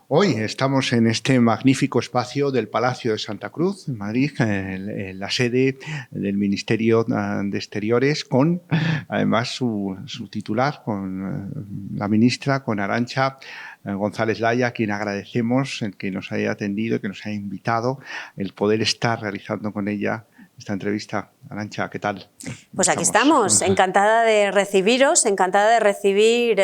Hoy estamos en este magnífico espacio del Palacio de Santa Cruz, en Madrid, en la sede del Ministerio de Exteriores, con además su titular, con la ministra, con Arantxa González Laya, a quien agradecemos el que nos haya atendido, que nos haya invitado, el poder estar realizando con ella esta entrevista. Arantxa, ¿qué tal? Pues aquí estamos, encantada de recibiros, encantada de recibir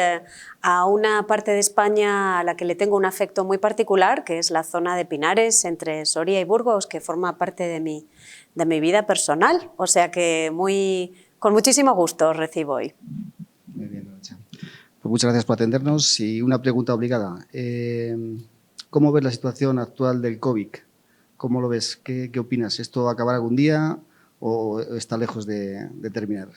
a una parte de España a la que le tengo un afecto muy particular, que es la zona de Pinares, entre Soria y Burgos, que forma parte de mi vida personal. O sea que con muchísimo gusto os recibo hoy. Muy bien, Arantxa. Pues muchas gracias por atendernos y una pregunta obligada. ¿Cómo ves la situación actual del COVID? ¿Cómo lo ves? ¿Qué opinas? ¿Esto va a acabar algún día o está lejos de terminar?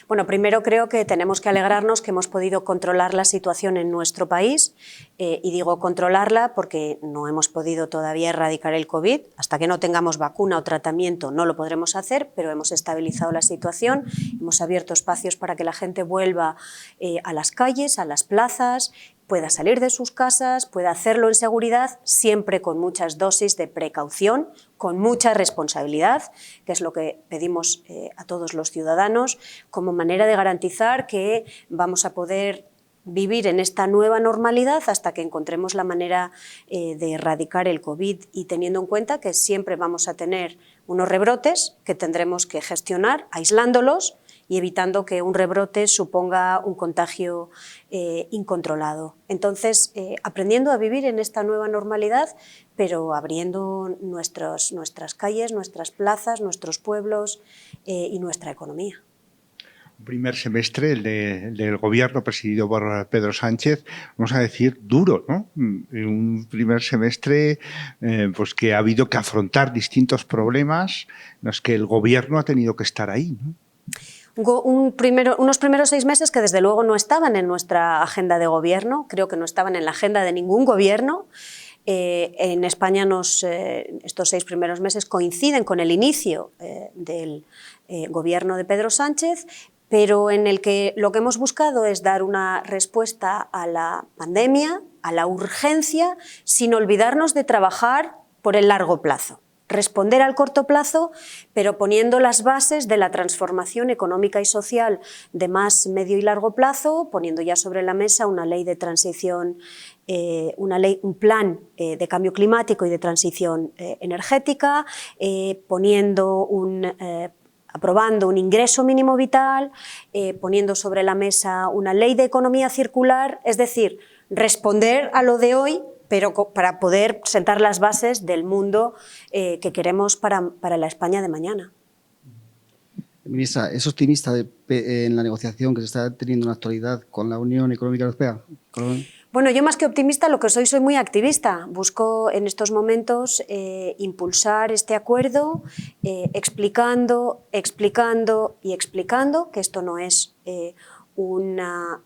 Bueno, primero creo que tenemos que alegrarnos que hemos podido controlar la situación en nuestro país y digo controlarla porque no hemos podido todavía erradicar el COVID. Hasta que no tengamos vacuna o tratamiento no lo podremos hacer, pero hemos estabilizado la situación, hemos abierto espacios para que la gente vuelva a las calles, a las plazas, pueda salir de sus casas, pueda hacerlo en seguridad, siempre con muchas dosis de precaución, con mucha responsabilidad, que es lo que pedimos a todos los ciudadanos, como manera de garantizar que vamos a poder vivir en esta nueva normalidad hasta que encontremos la manera de erradicar el COVID y teniendo en cuenta que siempre vamos a tener unos rebrotes que tendremos que gestionar aislándolos y evitando que un rebrote suponga un contagio incontrolado. Entonces, aprendiendo a vivir en esta nueva normalidad, pero abriendo nuestras calles, nuestras plazas, nuestros pueblos y nuestra economía. Un primer semestre, el del gobierno presidido por Pedro Sánchez, vamos a decir, duro, ¿no? Un primer semestre pues que ha habido que afrontar distintos problemas en los que el gobierno ha tenido que estar ahí, ¿no? Unos primeros 6 meses que desde luego no estaban en nuestra agenda de gobierno, creo que no estaban en la agenda de ningún gobierno. En España estos 6 primeros meses coinciden con el inicio del gobierno de Pedro Sánchez, pero en el que lo que hemos buscado es dar una respuesta a la pandemia, a la urgencia, sin olvidarnos de trabajar por el largo plazo. Responder al corto plazo, pero poniendo las bases de la transformación económica y social de más medio y largo plazo, poniendo ya sobre la mesa una ley de transición, un plan de cambio climático y de transición energética, aprobando un ingreso mínimo vital, poniendo sobre la mesa una ley de economía circular, es decir, responder a lo de hoy, pero para poder sentar las bases del mundo que queremos para la España de mañana. Ministra, ¿es optimista en la negociación que se está teniendo en la actualidad con la Unión Económica Europea? Bueno, yo más que optimista lo que soy muy activista. Busco en estos momentos impulsar este acuerdo explicando que esto no es una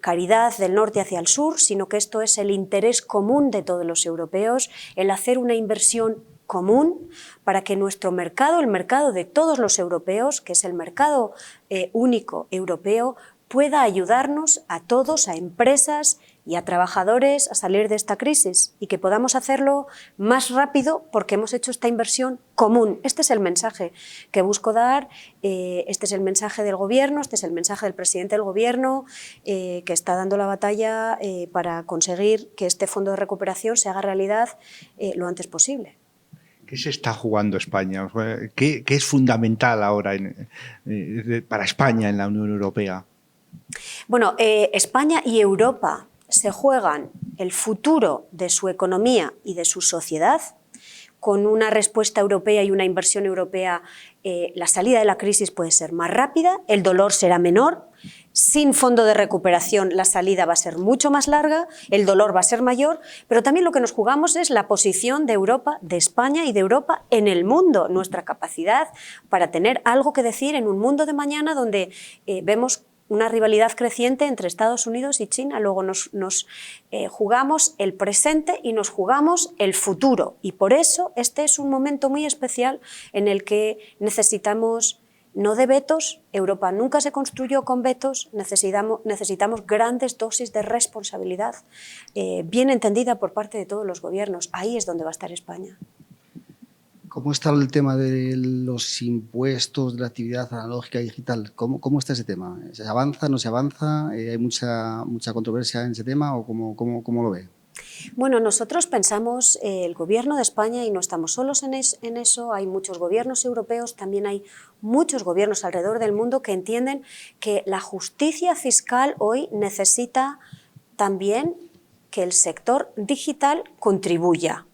caridad del norte hacia el sur, sino que esto es el interés común de todos los europeos, el hacer una inversión común para que nuestro mercado, el mercado de todos los europeos, que es el mercado único europeo, pueda ayudarnos a todos, a empresas y a trabajadores a salir de esta crisis y que podamos hacerlo más rápido porque hemos hecho esta inversión común. Este es el mensaje que busco dar, este es el mensaje del Gobierno, este es el mensaje del presidente del Gobierno que está dando la batalla para conseguir que este fondo de recuperación se haga realidad lo antes posible. ¿Qué se está jugando España? ¿Qué es fundamental ahora para España en la Unión Europea? Bueno, España y Europa se juegan el futuro de su economía y de su sociedad. Con una respuesta europea y una inversión europea, la salida de la crisis puede ser más rápida, el dolor será menor. Sin fondo de recuperación la salida va a ser mucho más larga, el dolor va a ser mayor, pero también lo que nos jugamos es la posición de Europa, de España y de Europa en el mundo, nuestra capacidad para tener algo que decir en un mundo de mañana donde vemos una rivalidad creciente entre Estados Unidos y China. Luego nos jugamos el presente y nos jugamos el futuro. Y por eso este es un momento muy especial en el que necesitamos no de vetos. Europa nunca se construyó con vetos, necesitamos grandes dosis de responsabilidad, bien entendida por parte de todos los gobiernos. Ahí es donde va a estar España. ¿Cómo está el tema de los impuestos de la actividad analógica y digital? ¿Cómo está ese tema? ¿Se avanza, no se avanza? ¿Hay mucha controversia en ese tema o cómo lo ve? Bueno, nosotros pensamos, el Gobierno de España, y no estamos solos en eso, hay muchos gobiernos europeos, también hay muchos gobiernos alrededor del mundo que entienden que la justicia fiscal hoy necesita también que el sector digital contribuya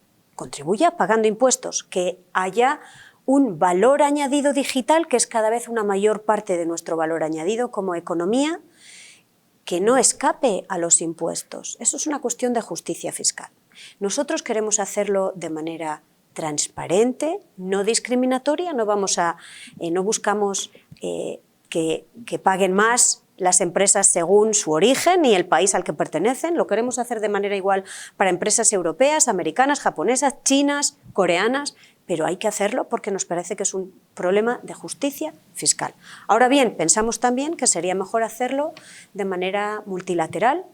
pagando impuestos, que haya un valor añadido digital, que es cada vez una mayor parte de nuestro valor añadido como economía, que no escape a los impuestos. Eso es una cuestión de justicia fiscal. Nosotros queremos hacerlo de manera transparente, no discriminatoria, no buscamos que paguen más las empresas según su origen y el país al que pertenecen. Lo queremos hacer de manera igual para empresas europeas, americanas, japonesas, chinas, coreanas, pero hay que hacerlo porque nos parece que es un problema de justicia fiscal. Ahora bien, pensamos también que sería mejor hacerlo de manera multilateral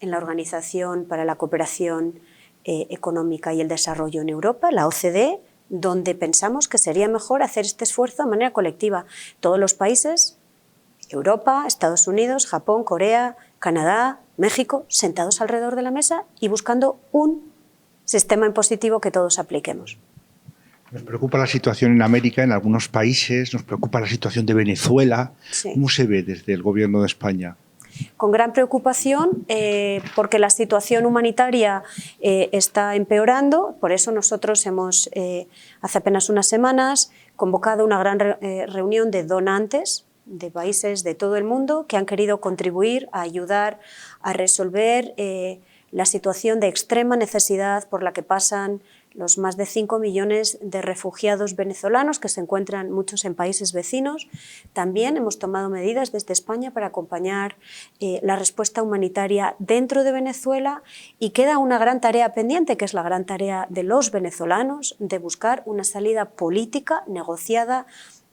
en la Organización para la Cooperación Económica y el Desarrollo en Europa, la OCDE, donde pensamos que sería mejor hacer este esfuerzo de manera colectiva. Todos los países, Europa, Estados Unidos, Japón, Corea, Canadá, México, sentados alrededor de la mesa y buscando un sistema impositivo que todos apliquemos. Nos preocupa la situación en América, en algunos países, nos preocupa la situación de Venezuela. Sí. ¿Cómo se ve desde el Gobierno de España? Con gran preocupación, porque la situación humanitaria está empeorando. Por eso nosotros hemos, hace apenas unas semanas, convocado una gran reunión de donantes de países de todo el mundo que han querido contribuir a ayudar a resolver la situación de extrema necesidad por la que pasan los más de 5 millones de refugiados venezolanos que se encuentran muchos en países vecinos. También hemos tomado medidas desde España para acompañar la respuesta humanitaria dentro de Venezuela, y queda una gran tarea pendiente, que es la gran tarea de los venezolanos, de buscar una salida política negociada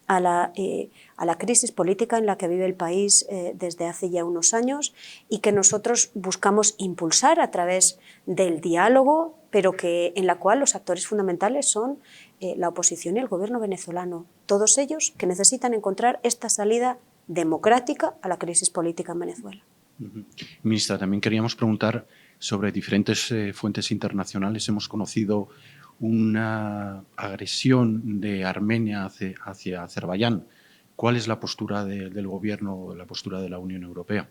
a la crisis política en la que vive el país desde hace ya unos años, y que nosotros buscamos impulsar a través del diálogo, pero en la cual los actores fundamentales son la oposición y el gobierno venezolano, todos ellos que necesitan encontrar esta salida democrática a la crisis política en Venezuela. Ministra, también queríamos preguntar sobre diferentes fuentes internacionales. Hemos conocido una agresión de Armenia hacia Azerbaiyán. ¿Cuál es la postura del Gobierno, la postura de la Unión Europea?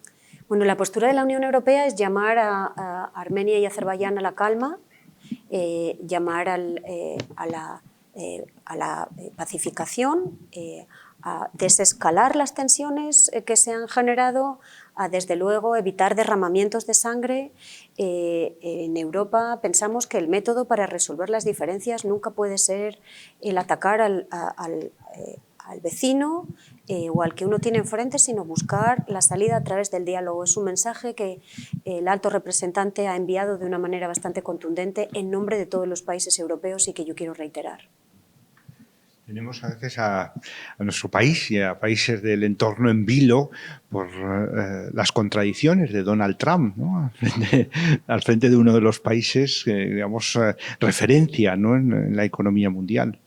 Bueno, la postura de la Unión Europea es llamar a Armenia y Azerbaiyán a la calma, llamar a la pacificación, a desescalar las tensiones que se han generado, a desde luego evitar derramamientos de sangre. En Europa pensamos que el método para resolver las diferencias nunca puede ser el atacar al vecino o al que uno tiene enfrente, sino buscar la salida a través del diálogo. Es un mensaje que el alto representante ha enviado de una manera bastante contundente en nombre de todos los países europeos y que yo quiero reiterar. Tenemos a veces a nuestro país y a países del entorno en vilo por las contradicciones de Donald Trump, ¿no? al frente de uno de los países, digamos, referencia, ¿no? en la economía mundial.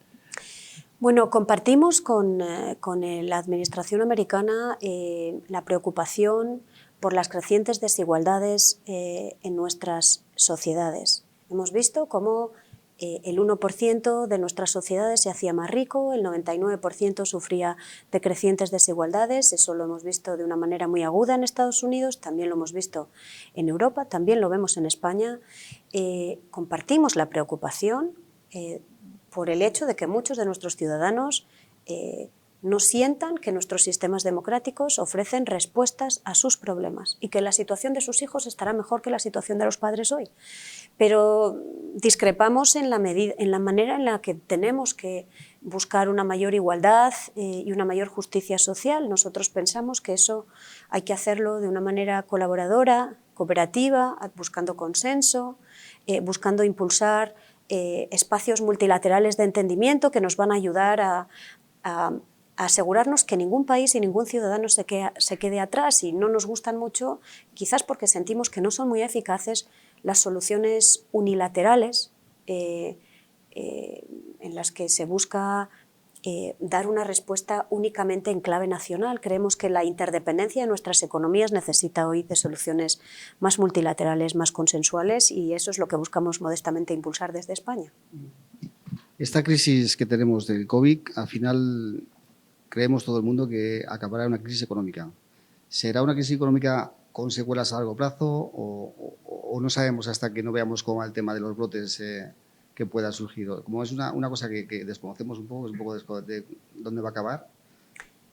Bueno, compartimos con la administración americana la preocupación por las crecientes desigualdades en nuestras sociedades. Hemos visto cómo el 1% de nuestras sociedades se hacía más rico, el 99% sufría de crecientes desigualdades. Eso lo hemos visto de una manera muy aguda en Estados Unidos, también lo hemos visto en Europa, también lo vemos en España. Compartimos la preocupación por el hecho de que muchos de nuestros ciudadanos no sientan que nuestros sistemas democráticos ofrecen respuestas a sus problemas y que la situación de sus hijos estará mejor que la situación de los padres hoy. Pero discrepamos en la manera en la que tenemos que buscar una mayor igualdad y una mayor justicia social. Nosotros pensamos que eso hay que hacerlo de una manera colaboradora, cooperativa, buscando consenso, buscando impulsar espacios multilaterales de entendimiento que nos van a ayudar a asegurarnos que ningún país y ningún ciudadano se quede atrás, y no nos gustan mucho, quizás porque sentimos que no son muy eficaces las soluciones unilaterales en las que se busca dar una respuesta únicamente en clave nacional. Creemos que la interdependencia de nuestras economías necesita hoy de soluciones más multilaterales, más consensuales, y eso es lo que buscamos modestamente impulsar desde España. Esta crisis que tenemos del COVID, al final creemos todo el mundo que acabará en una crisis económica. ¿Será una crisis económica con secuelas a largo plazo o no sabemos hasta que no veamos cómo va el tema de los brotes que pueda surgir? Como es una cosa que desconocemos un poco de dónde va a acabar.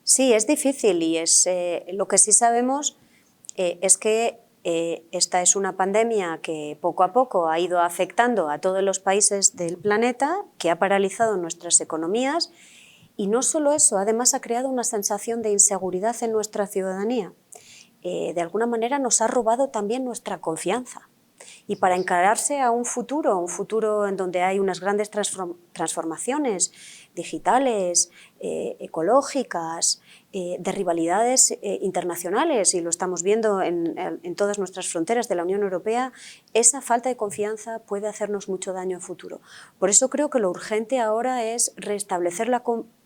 Sí, es difícil, y lo que sí sabemos es que esta es una pandemia que poco a poco ha ido afectando a todos los países del planeta, que ha paralizado nuestras economías, y no solo eso, además ha creado una sensación de inseguridad en nuestra ciudadanía. De alguna manera nos ha robado también nuestra confianza. Y para encararse a un futuro en donde hay unas grandes transformaciones digitales, ecológicas, de rivalidades internacionales, y lo estamos viendo en todas nuestras fronteras de la Unión Europea, esa falta de confianza puede hacernos mucho daño en futuro. Por eso creo que lo urgente ahora es restablecer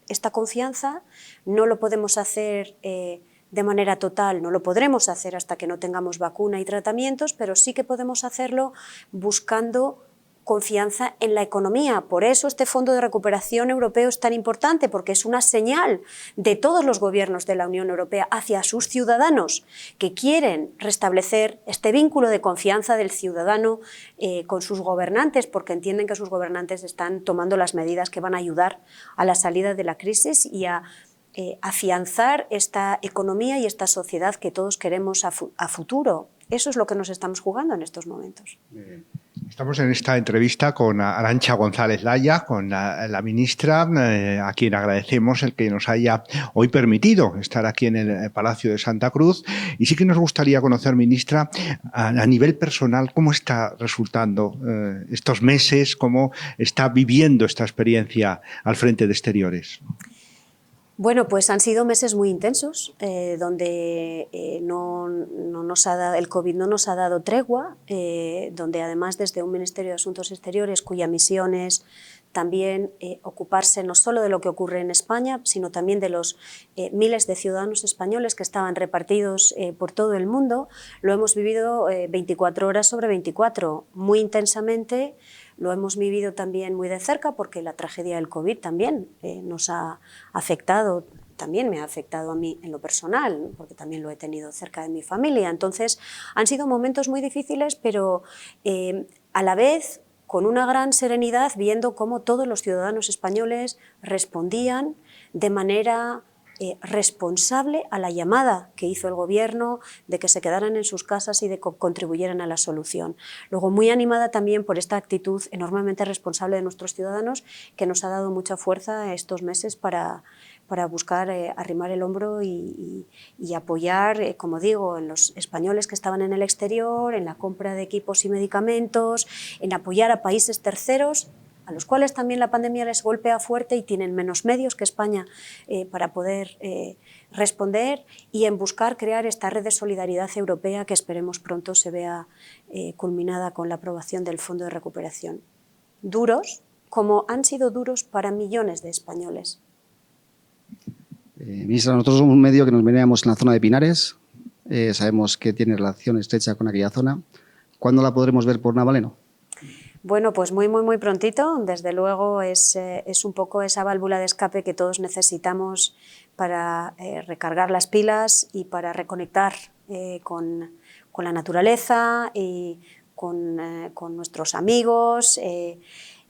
esta confianza. No lo podemos hacer de manera total, no lo podremos hacer hasta que no tengamos vacuna y tratamientos, pero sí que podemos hacerlo buscando confianza en la economía. Por eso este Fondo de Recuperación Europeo es tan importante, porque es una señal de todos los gobiernos de la Unión Europea hacia sus ciudadanos, que quieren restablecer este vínculo de confianza del ciudadano con sus gobernantes, porque entienden que sus gobernantes están tomando las medidas que van a ayudar a la salida de la crisis y a afianzar esta economía y esta sociedad que todos queremos a futuro. Eso es lo que nos estamos jugando en estos momentos. Estamos en esta entrevista con Arantxa González Laya, con la ministra, a quien agradecemos el que nos haya hoy permitido estar aquí en el Palacio de Santa Cruz. Y sí que nos gustaría conocer, ministra, a nivel personal, cómo está resultando estos meses, cómo está viviendo esta experiencia al frente de Exteriores. Bueno, pues han sido meses muy intensos, donde el COVID no nos ha dado tregua, donde además desde un Ministerio de Asuntos Exteriores, cuya misión es también ocuparse no solo de lo que ocurre en España, sino también de los miles de ciudadanos españoles que estaban repartidos por todo el mundo, lo hemos vivido 24 horas sobre 24, muy intensamente. Lo hemos vivido también muy de cerca, porque la tragedia del COVID también nos ha afectado, también me ha afectado a mí en lo personal, porque también lo he tenido cerca de mi familia. Entonces, han sido momentos muy difíciles, pero a la vez con una gran serenidad, viendo cómo todos los ciudadanos españoles respondían de manera responsable a la llamada que hizo el Gobierno de que se quedaran en sus casas y de que contribuyeran a la solución. Luego, muy animada también por esta actitud enormemente responsable de nuestros ciudadanos, que nos ha dado mucha fuerza estos meses para buscar arrimar el hombro y apoyar, como digo, en los españoles que estaban en el exterior, en la compra de equipos y medicamentos, en apoyar a países terceros, a los cuales también la pandemia les golpea fuerte y tienen menos medios que España para poder responder, y en buscar crear esta red de solidaridad europea que esperemos pronto se vea culminada con la aprobación del Fondo de Recuperación. Duros, como han sido duros para millones de españoles. Ministra, nosotros somos un medio que nos veníamos en la zona de Pinares, sabemos que tiene relación estrecha con aquella zona. ¿Cuándo la podremos ver por Navaleno? Bueno, pues muy prontito. Desde luego es un poco esa válvula de escape que todos necesitamos para recargar las pilas y para reconectar con la naturaleza y con nuestros amigos,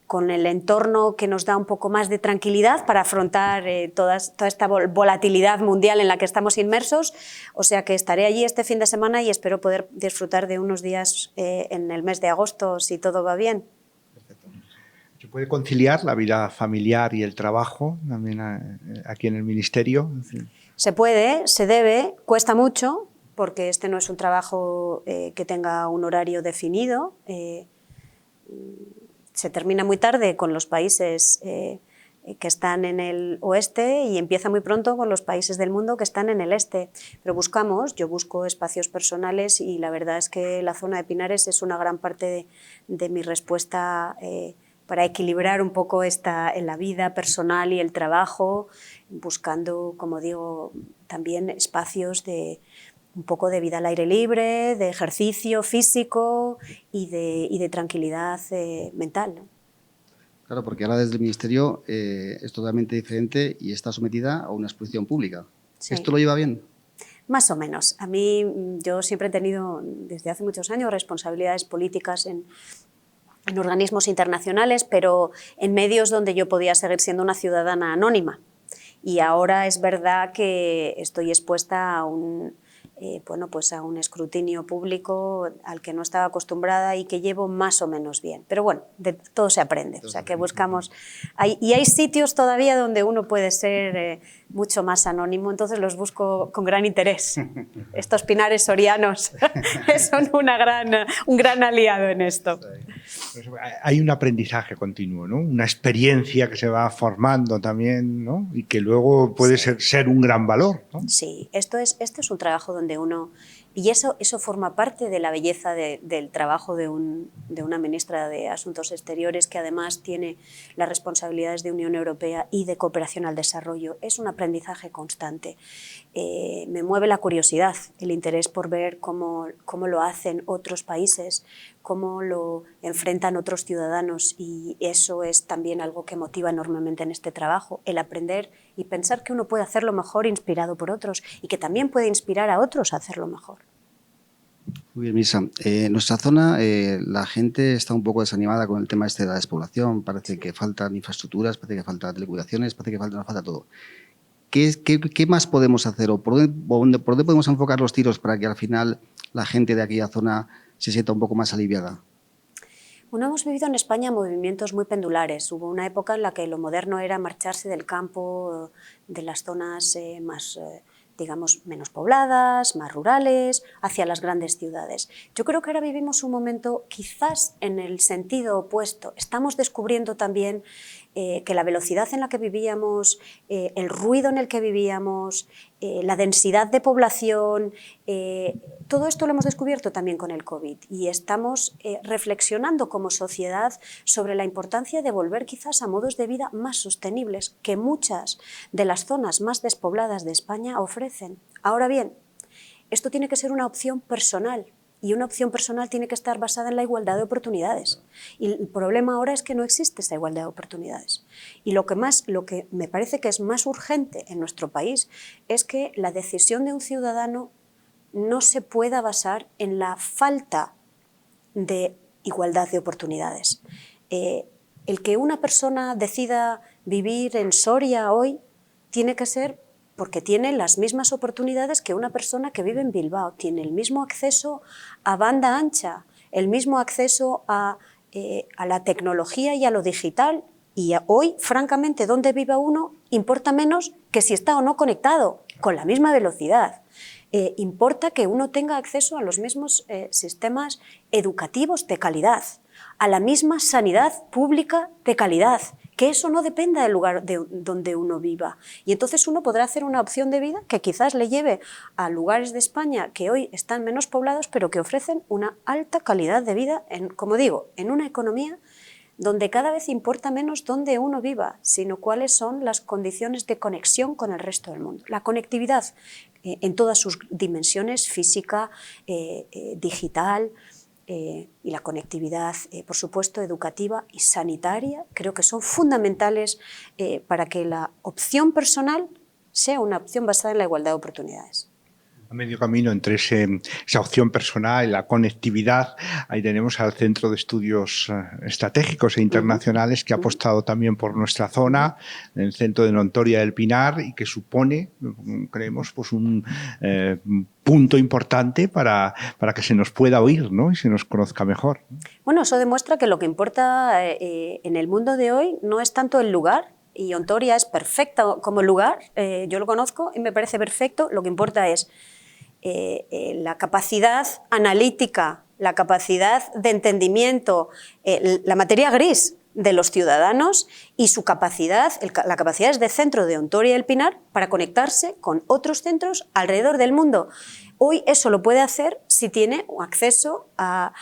con el entorno que nos da un poco más de tranquilidad para afrontar toda esta volatilidad mundial en la que estamos inmersos. O sea que estaré allí este fin de semana y espero poder disfrutar de unos días en el mes de agosto, si todo va bien. Perfecto. ¿Se puede conciliar la vida familiar y el trabajo también aquí en el Ministerio? Se puede, se debe, cuesta mucho, porque este no es un trabajo que tenga un horario definido. Se termina muy tarde con los países que están en el oeste y empieza muy pronto con los países del mundo que están en el este. Pero yo busco espacios personales y la verdad es que la zona de Pinares es una gran parte de mi respuesta para equilibrar un poco en la vida personal y el trabajo, buscando, como digo, también espacios de un poco de vida al aire libre, de ejercicio físico y de tranquilidad mental, ¿no? Claro, porque ahora desde el Ministerio es totalmente diferente y está sometida a una exposición pública. Sí. ¿Esto lo lleva bien? Más o menos. A mí, yo siempre he tenido, desde hace muchos años, responsabilidades políticas en organismos internacionales, pero en medios donde yo podía seguir siendo una ciudadana anónima. Y ahora es verdad que estoy expuesta a un escrutinio público al que no estaba acostumbrada y que llevo más o menos bien. Pero bueno, de todo se aprende, o sea que buscamos... Y hay sitios todavía donde uno puede ser mucho más anónimo, entonces los busco con gran interés. Estos pinares sorianos son un gran aliado en esto. Hay un aprendizaje continuo, ¿no? Una experiencia que se va formando también, ¿no? Y que luego puede ser un gran valor, ¿no? Sí, esto es un trabajo donde uno... Y eso forma parte de la belleza del trabajo de una ministra de Asuntos Exteriores que además tiene las responsabilidades de Unión Europea y de cooperación al desarrollo. Es un aprendizaje constante. Me mueve la curiosidad, el interés por ver cómo lo hacen otros países, cómo lo enfrentan otros ciudadanos, y eso es también algo que motiva enormemente en este trabajo, el aprender y pensar que uno puede hacerlo mejor inspirado por otros y que también puede inspirar a otros a hacerlo mejor. Muy bien, Mirza. En nuestra zona la gente está un poco desanimada con el tema de la despoblación. Parece que faltan infraestructuras, parece que faltan telecomunicaciones, parece que nos falta todo. ¿Qué más podemos hacer o por dónde podemos enfocar los tiros para que al final la gente de aquella zona se sienta un poco más aliviada? Bueno, hemos vivido en España movimientos muy pendulares. Hubo una época en la que lo moderno era marcharse del campo, de las zonas más... digamos, menos pobladas, más rurales, hacia las grandes ciudades. Yo creo que ahora vivimos un momento quizás en el sentido opuesto. Estamos descubriendo también que la velocidad en la que vivíamos, el ruido en el que vivíamos, la densidad de población, todo esto lo hemos descubierto también con el COVID y estamos reflexionando como sociedad sobre la importancia de volver quizás a modos de vida más sostenibles que muchas de las zonas más despobladas de España ofrecen. Ahora bien, esto tiene que ser una opción personal. Y una opción personal tiene que estar basada en la igualdad de oportunidades. Y el problema ahora es que no existe esa igualdad de oportunidades. Y lo que me parece que es más urgente en nuestro país es que la decisión de un ciudadano no se pueda basar en la falta de igualdad de oportunidades. El que una persona decida vivir en Soria hoy tiene que ser porque tiene las mismas oportunidades que una persona que vive en Bilbao, tiene el mismo acceso a banda ancha, el mismo acceso a la tecnología y a lo digital, y hoy, francamente, donde viva uno importa menos que si está o no conectado, con la misma velocidad. Importa que uno tenga acceso a los mismos sistemas educativos de calidad, a la misma sanidad pública de calidad, que eso no dependa del lugar donde uno viva. Y entonces uno podrá hacer una opción de vida que quizás le lleve a lugares de España que hoy están menos poblados, pero que ofrecen una alta calidad de vida, como digo, en una economía donde cada vez importa menos dónde uno viva, sino cuáles son las condiciones de conexión con el resto del mundo. La conectividad en todas sus dimensiones, física, digital, y la conectividad, por supuesto, educativa y sanitaria, creo que son fundamentales para que la opción personal sea una opción basada en la igualdad de oportunidades. A medio camino entre esa opción personal y la conectividad, ahí tenemos al Centro de Estudios Estratégicos e Internacionales que ha apostado también por nuestra zona, el Centro de Nontoria del Pinar, y que supone, creemos, pues un punto importante para que se nos pueda oír, ¿no? Y se nos conozca mejor. Bueno, eso demuestra que lo que importa en el mundo de hoy no es tanto el lugar, y Ontoria es perfecta como lugar, yo lo conozco y me parece perfecto, lo que importa es la capacidad analítica, la capacidad de entendimiento, la materia gris de los ciudadanos y su capacidad, la capacidad de centro de Ontoria y El Pinar para conectarse con otros centros alrededor del mundo. Hoy eso lo puede hacer si tiene acceso a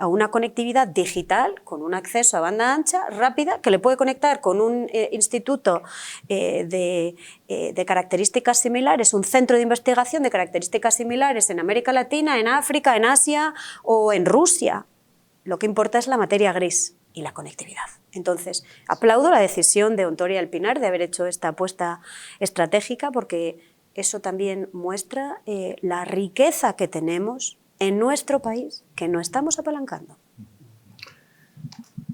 una conectividad digital, con un acceso a banda ancha rápida, que le puede conectar con un instituto de características similares, un centro de investigación de características similares en América Latina, en África, en Asia o en Rusia. Lo que importa es la materia gris y la conectividad. Entonces, aplaudo la decisión de Ontoria y El Pinar de haber hecho esta apuesta estratégica, porque eso también muestra la riqueza que tenemos en nuestro país, que no estamos apalancando.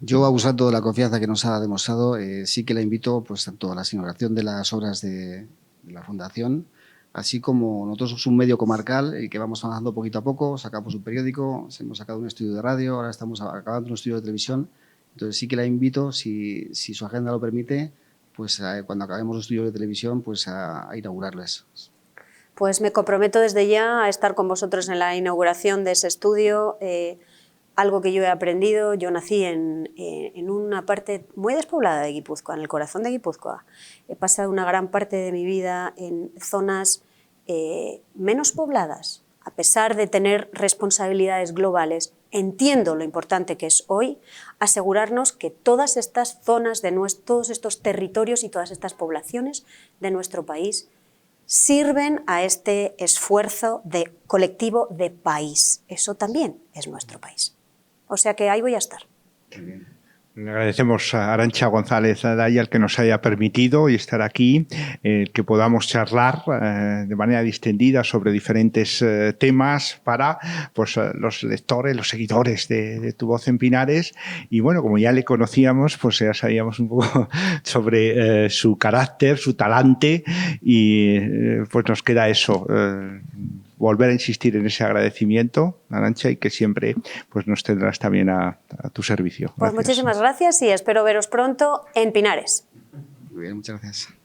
Yo, abusando de la confianza que nos ha demostrado, sí que la invito pues, tanto a la inauguración de las obras de la Fundación, así como nosotros somos un medio comarcal que vamos avanzando poquito a poco, sacamos un periódico, hemos sacado un estudio de radio, ahora estamos acabando un estudio de televisión. Entonces sí que la invito, si su agenda lo permite, pues cuando acabemos los estudios de televisión, pues a inaugurarles. Pues me comprometo desde ya a estar con vosotros en la inauguración de ese estudio. Algo que yo he aprendido, yo nací en una parte muy despoblada de Guipúzcoa, en el corazón de Guipúzcoa. He pasado una gran parte de mi vida en zonas menos pobladas. A pesar de tener responsabilidades globales, entiendo lo importante que es hoy asegurarnos que todas estas zonas, todos estos territorios y todas estas poblaciones de nuestro país sirven a este esfuerzo colectivo de país. Eso también es nuestro país. O sea que ahí voy a estar. Muy bien. Le agradecemos a Arantxa González Daya el que nos haya permitido y estar aquí, que podamos charlar de manera distendida sobre diferentes temas para pues, los lectores, los seguidores de Tu Voz en Pinares. Y bueno, como ya le conocíamos, pues ya sabíamos un poco sobre su carácter, su talante y pues nos queda eso. Volver a insistir en ese agradecimiento, Arantxa, y que siempre pues, nos tendrás también a tu servicio. Pues muchísimas gracias y espero veros pronto en Pinares. Muy bien, muchas gracias.